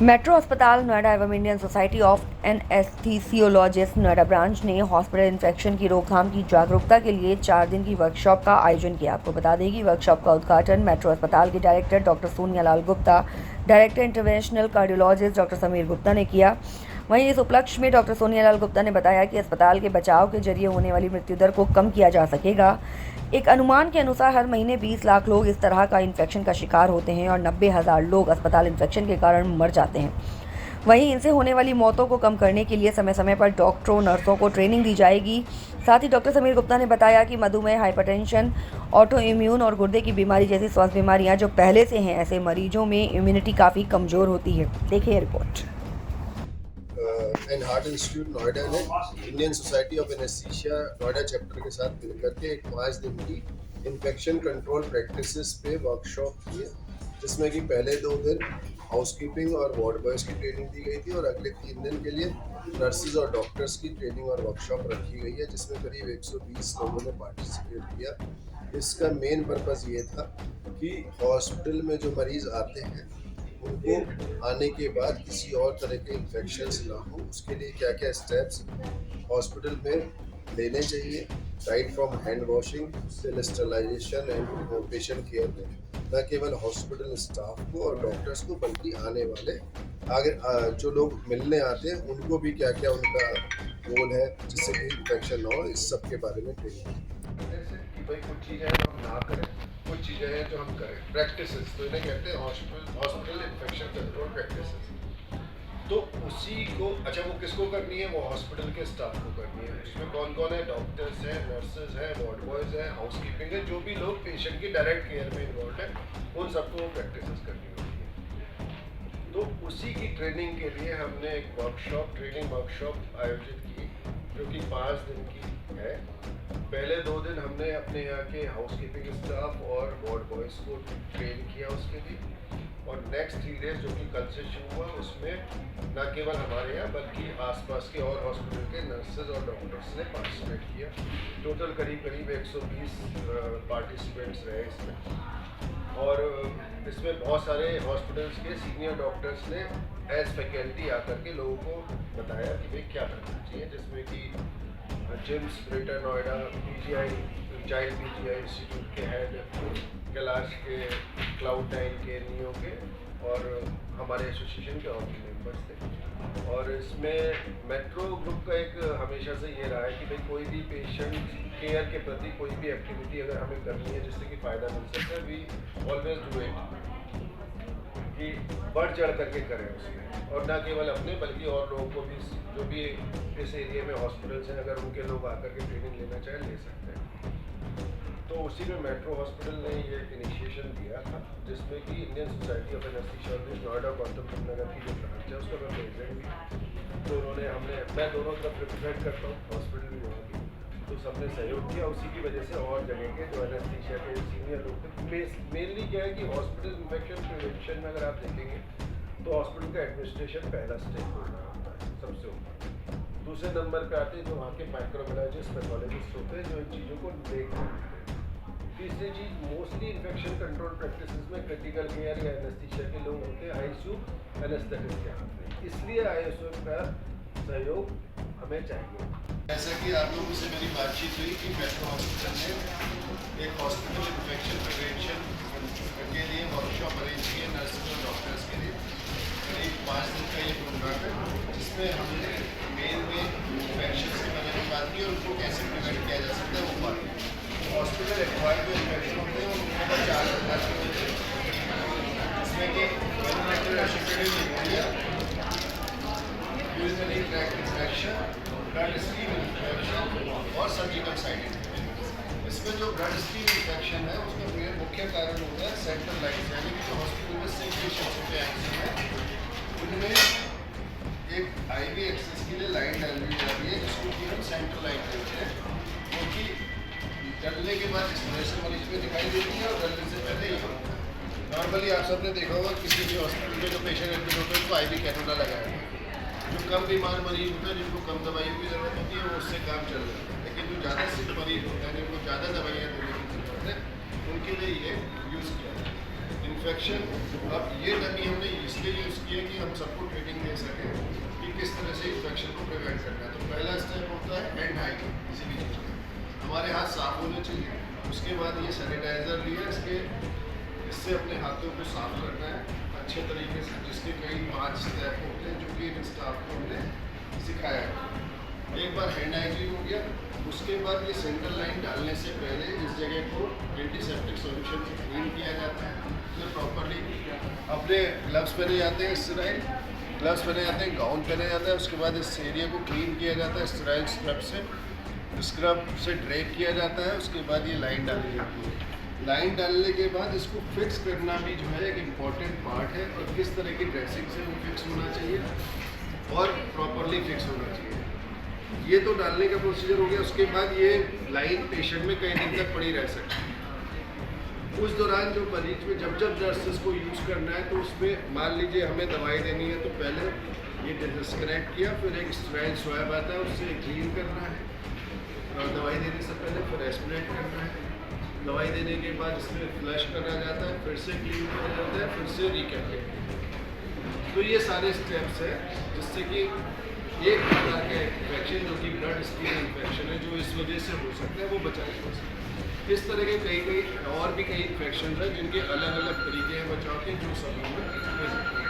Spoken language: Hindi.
मेट्रो अस्पताल नोएडा एवं Indian society of anaesthesiologists Noida branch ने हॉस्पिटल इन्फेक्शन की रोकथाम की जागरूकता के लिए 4 दिन की वर्कशॉप का आयोजन किया। आपको बता दें कि वर्कशॉप का उद्घाटन मेट्रो अस्पताल के director doctor Sonia Lal Gupta, director interventional cardiologist doctor Sameer Gupta ने किया। वहीं इस उपलक्ष्य में डॉक्टर सोनिया लाल गुप्ता ने बताया कि अस्पताल के बचाव के जरिए होने वाली मृत्यु दर को कम किया जा सकेगा। एक अनुमान के अनुसार हर महीने 20 लाख लोग इस तरह का इन्फेक्शन का शिकार होते हैं और 90,000 लोग अस्पताल इन्फेक्शन के कारण मर जाते हैं। वहीं इनसे होने वाली मौतों को कम करने के लिए समय समय पर डॉक्टरों, नर्सों को ट्रेनिंग दी जाएगी। साथ ही डॉक्टर समीर गुप्ता ने बताया कि मधुमेह, हाइपरटेंशन, ऑटो इम्यून और गुर्दे की बीमारी जैसी स्वास्थ्य बीमारियां जो पहले से हैं, ऐसे मरीजों में इम्यूनिटी काफ़ी कमज़ोर होती है। देखिए report. And heart institute Noida ने Indian society of anaesthesia Noida chapter के साथ मिलकर के एक 5 दिन की इन्फेक्शन कंट्रोल प्रैक्टिसेस पे वर्कशॉप की है, जिसमें कि पहले 2 दिन हाउसकीपिंग और वार्ड बॉयज़ की ट्रेनिंग दी गई थी और अगले 3 दिन के लिए नर्सेज और डॉक्टर्स की ट्रेनिंग और वर्कशॉप रखी गई है, जिसमें करीब 120 लोगों ने पार्टिसिपेट किया। इसका मेन पर्पज़ ये था कि हॉस्पिटल में जो मरीज़ आते हैं उनको आने के बाद किसी और तरह के इन्फेक्शंस ना हो, उसके लिए क्या क्या स्टेप्स हॉस्पिटल में लेने चाहिए, right from hand washing till sterilization and patient care में, न केवल हॉस्पिटल स्टाफ को और डॉक्टर्स को बल्कि आने वाले आगे जो लोग मिलने आते हैं उनको भी क्या क्या उनका रोल है जिससे कि इन्फेक्शन ना हो, इस सब के बारे में ट्रेनिंग कि भाई कुछ चीज़ें हम ना करें, कुछ चीज़ें हैं जो हम करें, प्रैक्टिसेस, तो इन्हें कहते हैं हॉस्पिटल इन्फेक्शन कंट्रोल प्रैक्टिसेस। तो उसी को अच्छा वो किसको करनी है, वो हॉस्पिटल के स्टाफ को करनी है। उसमें कौन कौन है, डॉक्टर्स हैं, नर्सेज हैं, वार्ड बॉयज़ हैं, हाउसकीपिंग है, जो भी लोग पेशेंट की डायरेक्ट केयर में इन्वॉल्व है, उन सबको प्रैक्टिसेस करनी होती है। तो उसी की ट्रेनिंग के लिए हमने एक ट्रेनिंग वर्कशॉप आयोजित की, जो कि 5 दिन की है। पहले 2 दिन हमने अपने यहाँ के हाउसकीपिंग स्टाफ और वार्ड बॉयज़ को ट्रेन किया उसके लिए, और नेक्स्ट 3 डेज जो कि कल से शुरू हुआ, उसमें न केवल हमारे यहाँ बल्कि आसपास के और हॉस्पिटल के नर्सेज और डॉक्टर्स ने पार्टिसिपेट किया। टोटल करीब 120 पार्टिसिपेंट्स रहे इसमें, और इसमें बहुत सारे हॉस्पिटल्स के सीनियर डॉक्टर्स ने एज फैकल्टी आकर के लोगों को बताया कि भाई क्या करना चाहिए, जिसमें कि James greater Noida, PGI child PGI institute के हेड, कैलाश के, क्लाउड9 के, नियो के, और हमारे एसोसिएशन के और भी मेंबर्स थे। और इसमें मेट्रो ग्रुप का एक हमेशा से ये रहा है कि भाई कोई भी पेशेंट केयर के प्रति कोई भी एक्टिविटी अगर हमें करनी है जिससे कि फ़ायदा मिल सकता है, वी ऑलवेज डू इट, कि बढ़ चढ़ करके करें उसमें, और ना केवल अपने बल्कि और लोगों को भी, जो भी इस एरिया में हॉस्पिटल्स हैं, अगर उनके लोग आकर के ट्रेनिंग लेना चाहें ले सकते हैं। तो उसी में मेट्रो हॉस्पिटल ने ये इनिशिएशन दिया था, जिसमें कि Indian society of anaesthesiologists Noida Gautam Nagar की जो ब्रांच है उसका मैं प्रेसिडेंट भी, तो मैं दोनों तरफ रिप्रेजेंट करता हूँ, हॉस्पिटल भी वहाँ की, तो सबने सहयोग किया। उसी की वजह से और जगह के जो एनेस्थीसिया के सीनियर लोग थे, मेनली क्या है कि हॉस्पिटल इन्फेक्शन प्रिवेंशन में अगर आप देखेंगे तो हॉस्पिटल का एडमिनिस्ट्रेशन पहला स्टेप होना होता है सबसे ऊपर। दूसरे नंबर पे आते हैं जो वहाँ के माइक्रोबायोलॉजिस्ट, पैथोलॉजिस्ट होते हैं, जो इन चीज़ों को देख रहे हैं। तीसरी चीज़, मोस्टली इन्फेक्शन कंट्रोल प्रैक्टिसेस में क्रिटिकल केयर या एनेस्थीसिया के लोग होते हैं, आईसीयू एनेस्थेटिस्ट के हाथ में, इसलिए आईसीयू का सहयोग हमें चाहिए। जैसा कि आप लोगों से मेरी बातचीत हुई कि मेट्रो हॉस्पिटल ने एक हॉस्पिटल इन्फेक्शन प्रिवेंशन के लिए वर्कशॉप अरेंज की है नर्सेज और डॉक्टर्स के लिए। करीब 5 दिन का ये प्रोग्राम है, जिसमें हमने मेन इन्फेक्शन के बारे में बात की और उनको कैसे प्रिवेंट किया जा सकता है वो बात की। हॉस्पिटल एक्वायर्ड जो इन्फेक्शन होते हैं उनको बचाव करना चाहिए, जिसमें कि ventilator assisted pneumonia, urinary tract infection, blood stream infection और सर्जिकल साइट इन्फेक्शन। इसमें जो ब्लड स्ट्रीम इन्फेक्शन है उसका मुख्य कारण होता है सेंट्रल लाइन, यानी कि जो हॉस्पिटल में सिक पेशेंट्स होते हैं उनमें एक आईवी एक्सेस के लिए लाइन डाली जाती है, जिसको कि हम सेंट्रल लाइन कहते हैं, क्योंकि डलने के बाद एक्सप्रेशन मरीज में दिखाई देती है और डलने से पहले ही होता है। नॉर्मली आप सबने देखा होगा किसी भी हॉस्पिटल में जो पेशेंट एडमिट होते हैं उनको आईवी कैनुला लगाया है। जो कम बीमार मरीज होते हैं, जिनको कम दवाइयों की ज़रूरत होती है, वो उससे काम चल रहा है, लेकिन जो ज़्यादा सिक मरीज होते हैं, जिनको ज़्यादा दवाइयाँ देने की ज़रूरत है, उनके लिए ये यूज़ किया जाता है। इन्फेक्शन, अब ये डमी हमने इसलिए यूज़ किया कि हम सबको ट्रेनिंग दे सकें कि किस तरह से इन्फेक्शन को प्रिवेंट करना है। तो पहला स्टेप होता है हैंड हाइजीन। किसी भी चीज़ में हमारे हाथ साफ होने चाहिए। उसके बाद ये सैनिटाइज़र लिया, इससे अपने हाथों को साफ करना है अच्छे तरीके से, जिसके कई 5 स्टेप होते हैं जो कि इन स्टाफ को हमने सिखाया है। एक बार हैंड हाइजीन हो गया, उसके बाद ये सेंट्रल लाइन डालने से पहले इस जगह को एंटीसेप्टिक सॉल्यूशन से क्लीन किया जाता है। फिर प्रॉपरली अपने ग्लव्स पहने जाते हैं, स्टेराइल ग्लव्स पहने जाते हैं, गाउन पहने जाता है। उसके बाद इस एरिया को क्लीन किया जाता है स्टेराइल स्क्रब से ड्रेप किया जाता है। उसके बाद ये लाइन डाली जाती है। लाइन डालने के बाद इसको फिक्स करना भी जो है एक इम्पॉर्टेंट पार्ट है, और किस तरह की ड्रेसिंग से वो फिक्स होना चाहिए और प्रॉपरली फिक्स होना चाहिए। ये तो डालने का प्रोसीजर हो गया। उसके बाद ये लाइन पेशेंट में कई दिन तक पड़ी रह सकती है। उस दौरान जो मरीज में जब नर्सेस को यूज़ करना है, तो उसमें मान लीजिए हमें दवाई देनी है, तो पहले ये डिस्कनेक्ट किया, फिर एक स्टेराइल स्वैब आता है, उससे क्लीन करना है दवाई देने से पहले, फिर एस्पिरेट करना है। दवाई देने के बाद इसमें फ्लश करा जाता है, फिर से क्लीन करा जाता है, फिर से रिकैपिट। तो ये सारे स्टेप्स हैं जिससे कि एक प्रकार का इन्फेक्शन जो कि ब्लड स्किन इन्फेक्शन है, जो इस वजह से हो सकता है, वो बचाया जा सकता है। इस तरह के कई और भी कई इन्फेक्शन हैं जिनके अलग अलग तरीके हैं बचाव के, जो सब हमें